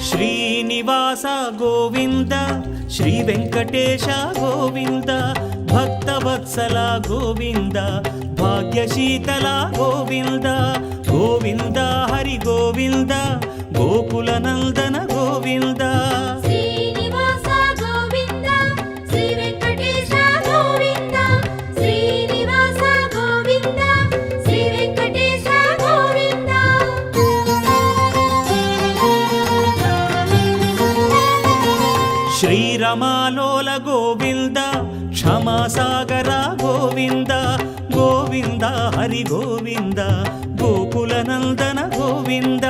Srinivasa Govinda Shri Venkatesha Govinda Bhaktavatsala Govinda భాగ్యశీతల Govinda Govinda Hari Govinda Gokula Nandana Govinda Srinivasa Govinda Shri Venkatesha Govinda Srinivasa Govinda Shri Venkatesha Govinda శ్రీరమాలోల Govinda క్షమాసాగర Govinda Govinda Hari Govinda Gokula Nandana Govinda